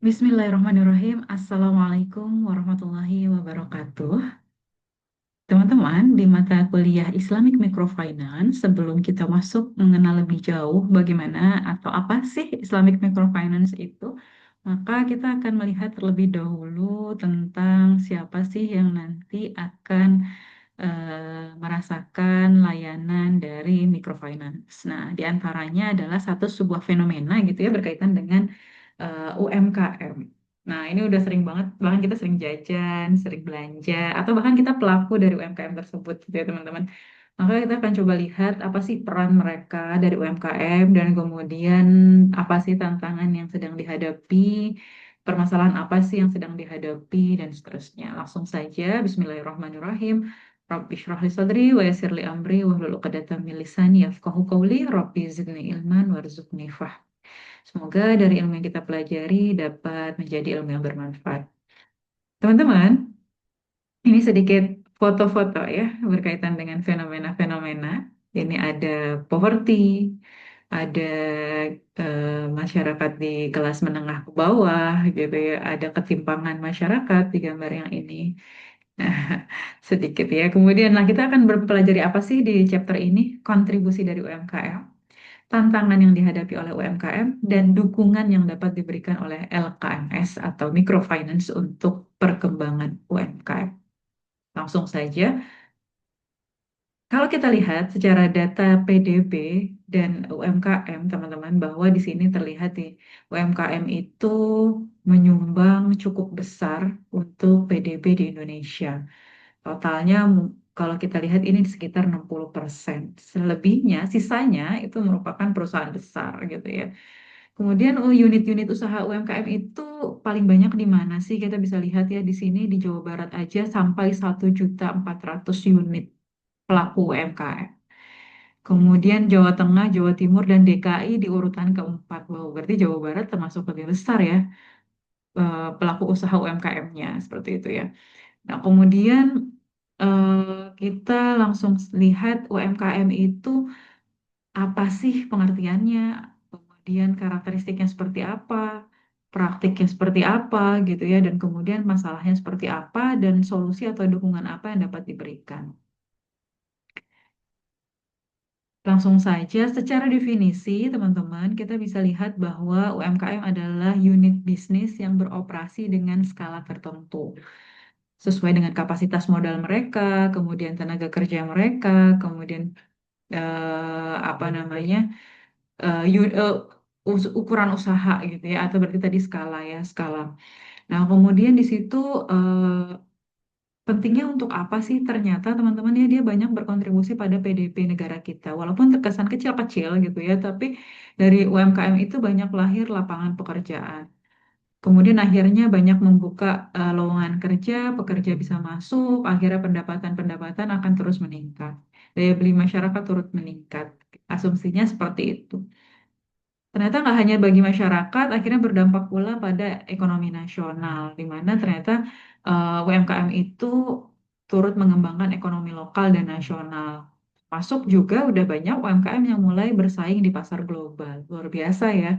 Bismillahirrahmanirrahim. Assalamualaikum warahmatullahi wabarakatuh. Teman-teman, di mata kuliah Islamic Microfinance, sebelum kita masuk mengenal lebih jauh bagaimana atau apa sih Islamic Microfinance itu, maka kita akan melihat terlebih dahulu tentang siapa sih yang nanti akan merasakan layanan dari microfinance. Nah, di antaranya adalah satu sebuah fenomena gitu ya berkaitan dengan UMKM. Nah, ini udah sering banget, bahkan kita sering jajan, sering belanja, atau bahkan kita pelaku dari UMKM tersebut gitu ya teman-teman. Maka kita akan coba lihat apa sih peran mereka dari UMKM dan kemudian apa sih tantangan yang sedang dihadapi, permasalahan apa sih yang sedang dihadapi dan seterusnya. Langsung saja, Bismillahirrahmanirrahim. Rabbi shrah li sadri wa yassir li amri wahlul 'uqdatam min lisani yafqahu qawli. Rabbi zidni ilman warzuqni fahma. Semoga dari ilmu yang kita pelajari dapat menjadi ilmu yang bermanfaat. Teman-teman, ini sedikit foto-foto ya berkaitan dengan fenomena-fenomena. Ini ada poverty, ada masyarakat di kelas menengah ke bawah, gitu ya. Ada ketimpangan masyarakat di gambar yang ini. Nah, sedikit ya. Kemudian, nah kita akan mempelajari apa sih di chapter ini? Kontribusi dari UMKM, tantangan yang dihadapi oleh UMKM, dan dukungan yang dapat diberikan oleh LKMS atau microfinance untuk perkembangan UMKM. Langsung saja, kalau kita lihat secara data PDB dan UMKM, teman-teman, bahwa di sini terlihat di UMKM itu menyumbang cukup besar untuk PDB di Indonesia. Totalnya kalau kita lihat ini sekitar 60%. Selebihnya, sisanya itu merupakan perusahaan besar gitu ya. Kemudian unit-unit usaha UMKM itu paling banyak di mana sih? Kita bisa lihat ya di sini di Jawa Barat aja sampai 1.400.000 unit pelaku UMKM. Kemudian Jawa Tengah, Jawa Timur, dan DKI di urutan keempat. Wow, berarti Jawa Barat termasuk lebih besar ya pelaku usaha UMKM-nya seperti itu ya. Nah, kemudian kita langsung lihat UMKM itu apa sih pengertiannya, kemudian karakteristiknya seperti apa, praktiknya seperti apa gitu ya, dan kemudian masalahnya seperti apa, dan solusi atau dukungan apa yang dapat diberikan. Langsung saja, secara definisi teman-teman, kita bisa lihat bahwa UMKM adalah unit bisnis yang beroperasi dengan skala tertentu, sesuai dengan kapasitas modal mereka, kemudian tenaga kerja mereka, kemudian apa namanya, eh, yu- eh, ukuran usaha gitu ya, atau berarti tadi skala ya, skala. Nah, kemudian di situ pentingnya untuk apa sih ternyata teman-teman ya dia banyak berkontribusi pada PDB negara kita. Walaupun terkesan kecil-kecil gitu ya, tapi dari UMKM itu banyak lahir lapangan pekerjaan. Kemudian akhirnya banyak membuka lowongan kerja, pekerja bisa masuk, akhirnya pendapatan-pendapatan akan terus meningkat. Daya beli masyarakat turut meningkat. Asumsinya seperti itu. Ternyata nggak hanya bagi masyarakat, akhirnya berdampak pula pada ekonomi nasional, di mana ternyata UMKM itu turut mengembangkan ekonomi lokal dan nasional. Masuk juga udah banyak UMKM yang mulai bersaing di pasar global. Luar biasa ya.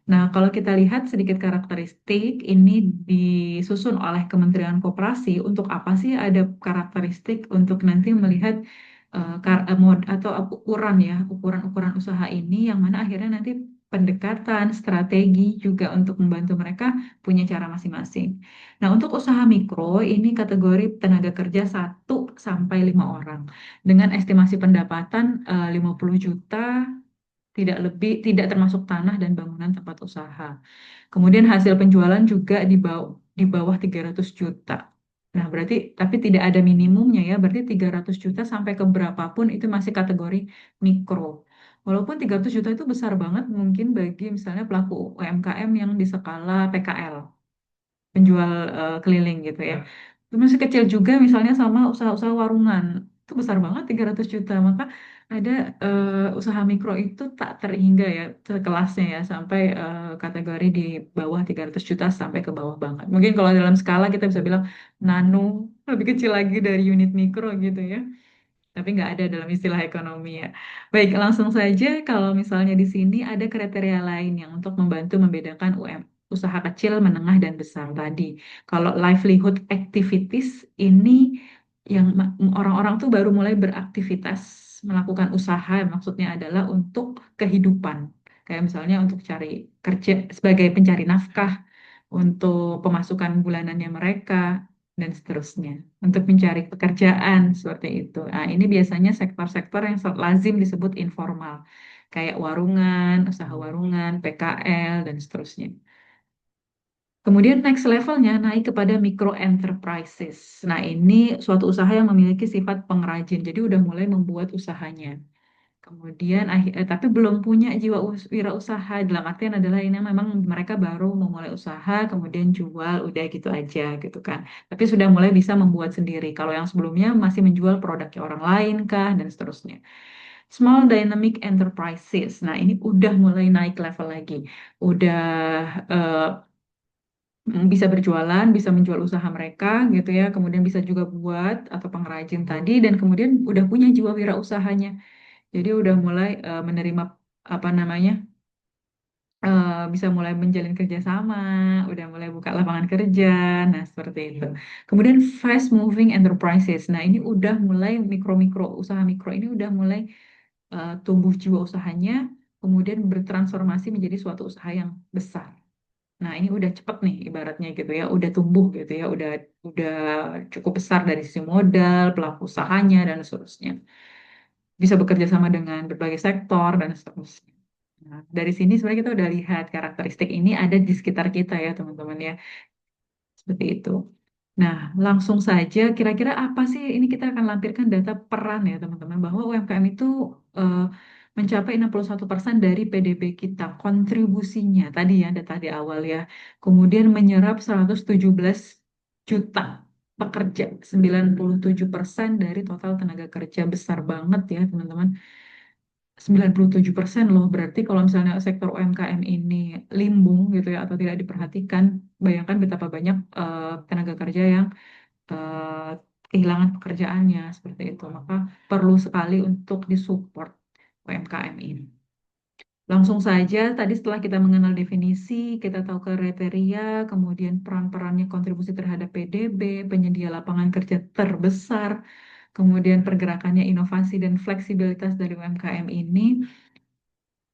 Nah, kalau kita lihat sedikit karakteristik, ini disusun oleh Kementerian Koperasi. Untuk apa sih ada karakteristik untuk nanti melihat atau ukuran ya, ukuran-ukuran usaha ini yang mana akhirnya nanti pendekatan, strategi juga untuk membantu mereka punya cara masing-masing. Nah, untuk usaha mikro ini kategori tenaga kerja 1 sampai 5 orang dengan estimasi pendapatan 50 juta, tidak lebih, tidak termasuk tanah dan bangunan tempat usaha. Kemudian hasil penjualan juga di bawah 300 juta. Nah, berarti tapi tidak ada minimumnya ya, berarti 300 juta sampai ke berapapun itu masih kategori mikro. Walaupun 300 juta itu besar banget mungkin bagi misalnya pelaku UMKM yang di skala PKL, penjual keliling gitu ya. Itu masih kecil juga misalnya sama usaha-usaha warungan. Itu besar banget 300 juta. Maka ada usaha mikro itu tak terhingga ya kelasnya ya sampai kategori di bawah 300 juta sampai ke bawah banget. Mungkin kalau dalam skala kita bisa bilang nano, lebih kecil lagi dari unit mikro gitu ya. Tapi nggak ada dalam istilah ekonomi ya. Baik, langsung saja kalau misalnya di sini ada kriteria lain yang untuk membantu membedakan usaha kecil, menengah, dan besar tadi. Kalau livelihood activities ini yang orang-orang tuh baru mulai beraktivitas melakukan usaha, maksudnya adalah untuk kehidupan. Kayak misalnya untuk cari kerja sebagai pencari nafkah, untuk pemasukan bulanannya mereka, dan seterusnya. Untuk mencari pekerjaan seperti itu. Nah, ini biasanya sektor-sektor yang lazim disebut informal. Kayak warungan, usaha warungan, PKL, dan seterusnya. Kemudian next levelnya naik kepada micro enterprises. Nah, ini suatu usaha yang memiliki sifat pengrajin. Jadi udah mulai membuat usahanya. Kemudian tapi belum punya jiwa wirausaha. Dalam artian adalah ini memang mereka baru memulai usaha, kemudian jual, udah gitu aja gitu kan. Tapi sudah mulai bisa membuat sendiri. Kalau yang sebelumnya masih menjual produknya orang lain kah dan seterusnya. Small dynamic enterprises. Nah, ini udah mulai naik level lagi. Udah eh, bisa berjualan, bisa menjual usaha mereka gitu ya, kemudian bisa juga buat atau pengrajin tadi, dan kemudian udah punya jiwa wirausahanya. Jadi udah mulai menerima apa namanya, bisa mulai menjalin kerjasama, udah mulai buka lapangan kerja, nah seperti itu. Kemudian fast moving enterprises. Nah, ini udah mulai mikro-mikro usaha mikro ini udah mulai tumbuh jiwa usahanya, kemudian bertransformasi menjadi suatu usaha yang besar. Nah, ini udah cepet nih ibaratnya gitu ya, udah tumbuh gitu ya, udah cukup besar dari sisi modal, pelaku usahanya dan seterusnya. Bisa bekerja sama dengan berbagai sektor dan seterusnya. Nah, dari sini sebenarnya kita udah lihat karakteristik ini ada di sekitar kita ya, teman-teman ya. Seperti itu. Nah, langsung saja kira-kira apa sih ini kita akan lampirkan data peran ya, teman-teman, bahwa UMKM itu eh, mencapai 61% dari PDB kita, kontribusinya tadi ya, data di awal ya. Kemudian menyerap 117 juta pekerja, 97% dari total tenaga kerja, besar banget ya, teman-teman. 97% loh, berarti kalau misalnya sektor UMKM ini limbung gitu ya atau tidak diperhatikan, bayangkan betapa banyak tenaga kerja yang eh, kehilangan pekerjaannya seperti itu. Maka perlu sekali untuk disupport UMKM ini. Langsung saja, tadi setelah kita mengenal definisi, kita tahu kriteria, kemudian peran-perannya kontribusi terhadap PDB, penyedia lapangan kerja terbesar, kemudian pergerakannya inovasi dan fleksibilitas dari UMKM ini,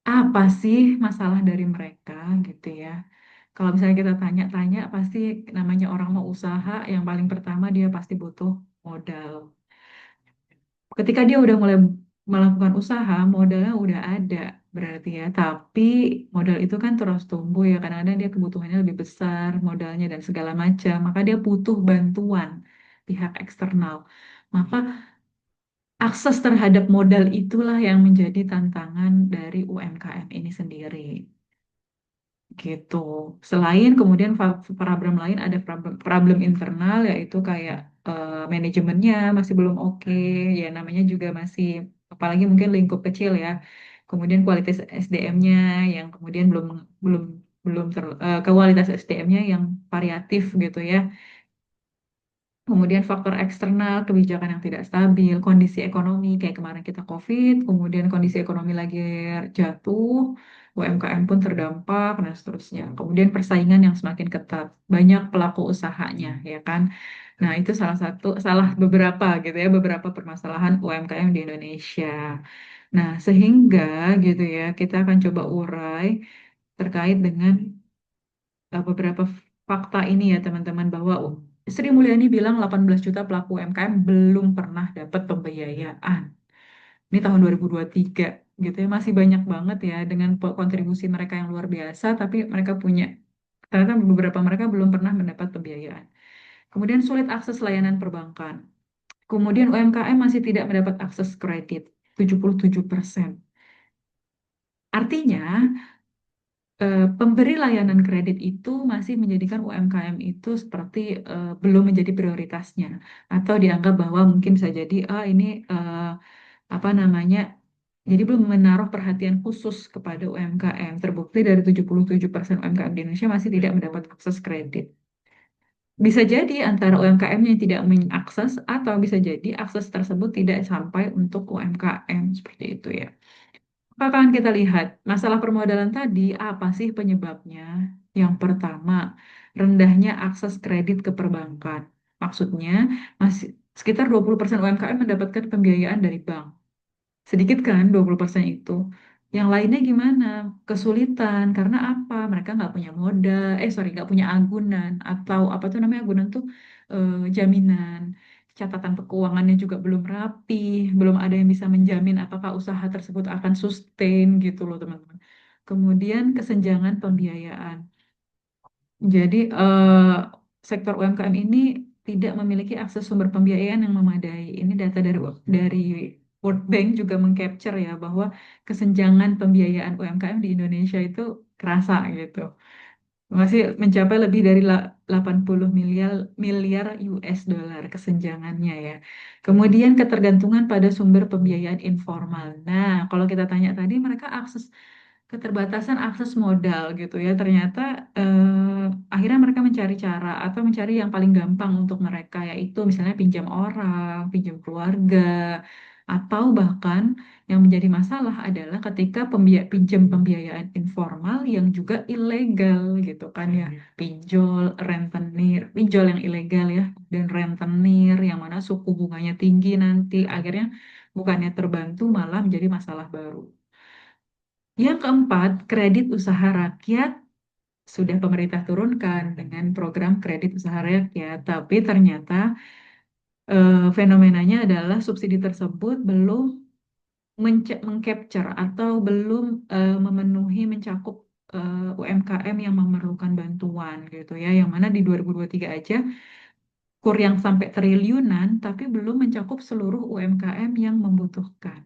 apa sih masalah dari mereka gitu ya. Kalau misalnya kita tanya-tanya, pasti namanya orang mau usaha, yang paling pertama dia pasti butuh modal. Ketika dia udah mulai melakukan usaha, modalnya udah ada berarti ya. Tapi modal itu kan terus tumbuh ya. Kadang-kadang dia kebutuhannya lebih besar, modalnya dan segala macam. Maka dia butuh bantuan pihak eksternal. Maka akses terhadap modal itulah yang menjadi tantangan dari UMKM ini sendiri. Gitu. Selain kemudian problem lain, ada problem internal, yaitu kayak manajemennya masih belum oke, ya namanya juga masih, apalagi mungkin lingkup kecil ya. Kemudian kualitas SDM-nya yang kemudian belum belum belum kualitas SDM-nya yang variatif gitu ya. Kemudian faktor eksternal, kebijakan yang tidak stabil, kondisi ekonomi kayak kemarin kita COVID, kemudian kondisi ekonomi lagi jatuh, UMKM pun terdampak, dan seterusnya. Kemudian persaingan yang semakin ketat, banyak pelaku usahanya, ya kan? Nah, itu salah beberapa gitu ya, beberapa permasalahan UMKM di Indonesia. Nah, sehingga gitu ya, kita akan coba urai terkait dengan beberapa fakta ini ya teman-teman, bahwa Sri Mulyani bilang 18 juta pelaku UMKM belum pernah dapat pembiayaan. Ini tahun 2023 gitu ya, masih banyak banget ya dengan kontribusi mereka yang luar biasa, tapi mereka punya, ternyata beberapa mereka belum pernah mendapat pembiayaan. Kemudian sulit akses layanan perbankan. Kemudian UMKM masih tidak mendapat akses kredit, 77%. Artinya pemberi layanan kredit itu masih menjadikan UMKM itu seperti belum menjadi prioritasnya, atau dianggap bahwa mungkin bisa jadi ini apa namanya, jadi belum menaruh perhatian khusus kepada UMKM. Terbukti dari 77% UMKM di Indonesia masih tidak mendapat akses kredit. Bisa jadi antara UMKM yang tidak mengakses, atau bisa jadi akses tersebut tidak sampai untuk UMKM seperti itu ya. Maka akan kita lihat masalah permodalan tadi, apa sih penyebabnya? Yang pertama, rendahnya akses kredit ke perbankan. Maksudnya, masih sekitar 20% UMKM mendapatkan pembiayaan dari bank. Sedikit kan 20% itu. Yang lainnya gimana? Kesulitan. Karena apa? Mereka nggak punya modal. Sorry, nggak punya agunan. Atau apa tuh namanya agunan tuh jaminan. Catatan keuangannya juga belum rapi. Belum ada yang bisa menjamin apakah usaha tersebut akan sustain gitu loh teman-teman. Kemudian kesenjangan pembiayaan. Jadi sektor UMKM ini tidak memiliki akses sumber pembiayaan yang memadai. Ini data dari World Bank juga mengcapture ya bahwa kesenjangan pembiayaan UMKM di Indonesia itu kerasa gitu. Masih mencapai lebih dari 80 miliar miliar US dollar kesenjangannya ya. Kemudian ketergantungan pada sumber pembiayaan informal. Nah, kalau kita tanya tadi mereka keterbatasan akses modal gitu ya. Ternyata akhirnya mereka mencari cara atau mencari yang paling gampang untuk mereka yaitu misalnya pinjam orang, pinjam keluarga, atau bahkan yang menjadi masalah adalah ketika pinjam pembiayaan informal yang juga ilegal gitu kan ya. Pinjol yang ilegal ya, dan rentenir yang mana suku bunganya tinggi nanti akhirnya bukannya terbantu malah menjadi masalah baru. Yang keempat, kredit usaha rakyat sudah pemerintah turunkan dengan program kredit usaha rakyat, tapi ternyata fenomenanya adalah subsidi tersebut belum mengcapture atau belum memenuhi mencakup UMKM yang memerlukan bantuan gitu ya, yang mana di 2023 aja kur yang sampai triliunan, tapi belum mencakup seluruh UMKM yang membutuhkan.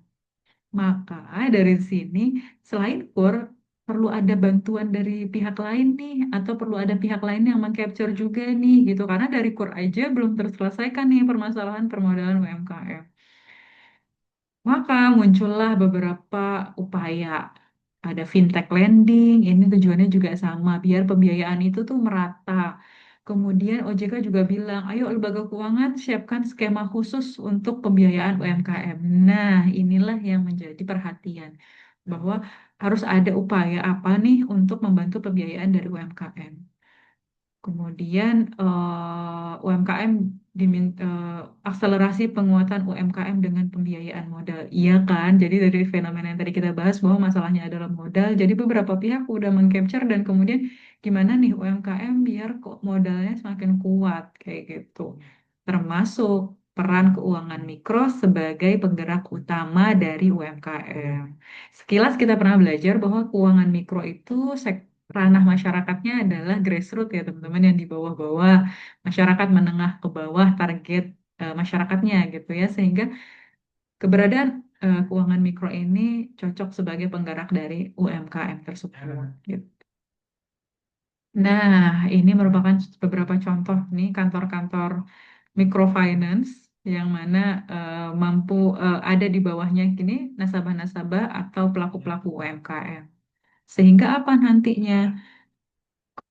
Maka dari sini, selain KUR, perlu ada bantuan dari pihak lain nih, atau perlu ada pihak lain yang mengcapture juga nih, gitu. Karena dari KUR aja belum terselesaikan nih permasalahan permodalan UMKM. Maka muncullah beberapa upaya. Ada fintech lending, ini tujuannya juga sama, biar pembiayaan itu tuh merata. Kemudian OJK juga bilang, ayo lembaga keuangan siapkan skema khusus untuk pembiayaan UMKM. Nah, inilah yang menjadi perhatian, bahwa harus ada upaya apa nih untuk membantu pembiayaan dari UMKM. Kemudian UMKM akselerasi penguatan UMKM dengan pembiayaan modal. Iya kan? Jadi dari fenomena yang tadi kita bahas bahwa masalahnya adalah modal. Jadi beberapa pihak udah mengcapture dan kemudian gimana nih UMKM biar kok modalnya semakin kuat kayak gitu. Termasuk peran keuangan mikro sebagai penggerak utama dari UMKM. Sekilas kita pernah belajar bahwa keuangan mikro itu ranah masyarakatnya adalah grassroots ya teman-teman yang di bawah-bawah, masyarakat menengah ke bawah target masyarakatnya gitu ya, sehingga keberadaan keuangan mikro ini cocok sebagai penggerak dari UMKM tersebut gitu. Nah, ini merupakan beberapa contoh nih kantor-kantor microfinance yang mana mampu ada di bawahnya kini nasabah-nasabah atau pelaku-pelaku UMKM. Sehingga apa nantinya?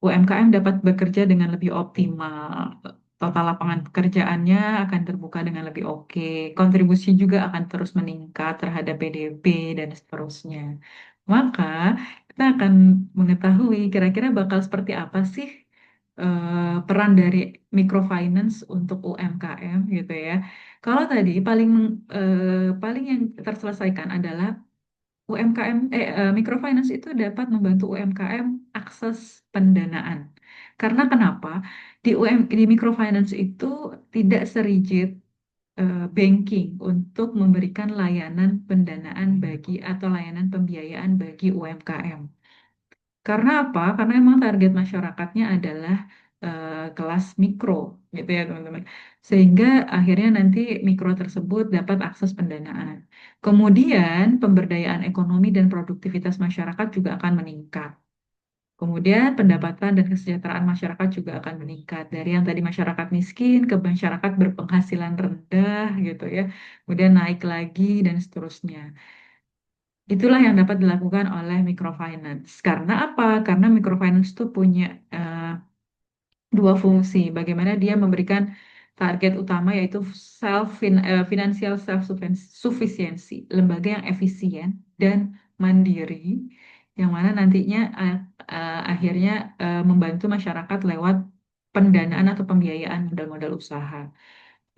UMKM dapat bekerja dengan lebih optimal. Total lapangan pekerjaannya akan terbuka dengan lebih oke. Kontribusi juga akan terus meningkat terhadap PDB dan seterusnya. Maka kita akan mengetahui kira-kira bakal seperti apa sih peran dari microfinance untuk UMKM gitu ya. Kalau tadi paling yang terselesaikan adalah microfinance itu dapat membantu UMKM akses pendanaan. Karena kenapa? Di microfinance itu tidak serigid banking untuk memberikan layanan pendanaan bagi atau layanan pembiayaan bagi UMKM. Karena apa? Karena emang target masyarakatnya adalah kelas mikro, gitu ya teman-teman. Sehingga akhirnya nanti mikro tersebut dapat akses pendanaan. Kemudian pemberdayaan ekonomi dan produktivitas masyarakat juga akan meningkat. Kemudian pendapatan dan kesejahteraan masyarakat juga akan meningkat. Dari yang tadi masyarakat miskin ke masyarakat berpenghasilan rendah gitu ya. Kemudian naik lagi dan seterusnya. Itulah yang dapat dilakukan oleh microfinance. Karena apa? Karena microfinance itu punya dua fungsi. Bagaimana dia memberikan target utama yaitu financial self sufficiency, lembaga yang efisien dan mandiri yang mana nantinya akhirnya membantu masyarakat lewat pendanaan atau pembiayaan modal-modal usaha.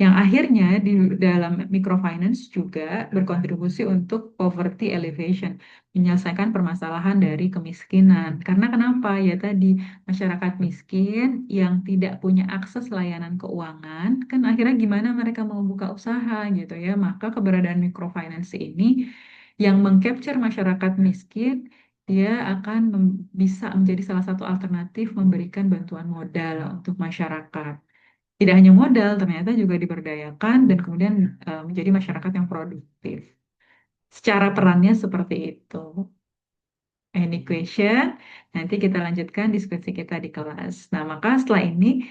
Yang akhirnya di dalam microfinance juga berkontribusi untuk poverty elevation, menyelesaikan permasalahan dari kemiskinan. Karena kenapa? Ya tadi masyarakat miskin yang tidak punya akses layanan keuangan, kan akhirnya gimana mereka mau buka usaha gitu ya. Maka keberadaan microfinance ini yang mengcapture masyarakat miskin, dia akan bisa menjadi salah satu alternatif memberikan bantuan modal untuk masyarakat. Tidak hanya modal, ternyata juga diberdayakan dan kemudian menjadi masyarakat yang produktif. Secara perannya seperti itu. Any question? Nanti kita lanjutkan diskusi kita di kelas. Nah, maka setelah ini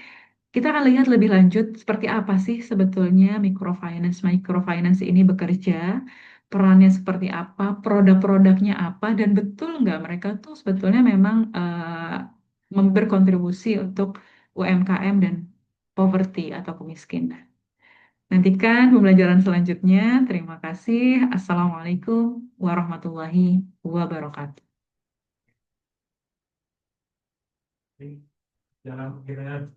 kita akan lihat lebih lanjut seperti apa sih sebetulnya microfinance ini bekerja, perannya seperti apa, produk-produknya apa, dan betul nggak mereka tuh sebetulnya memang berkontribusi untuk UMKM dan poverty atau kemiskinan. Nantikan pembelajaran selanjutnya. Terima kasih. Assalamualaikum warahmatullahi wabarakatuh. Jangan kiranya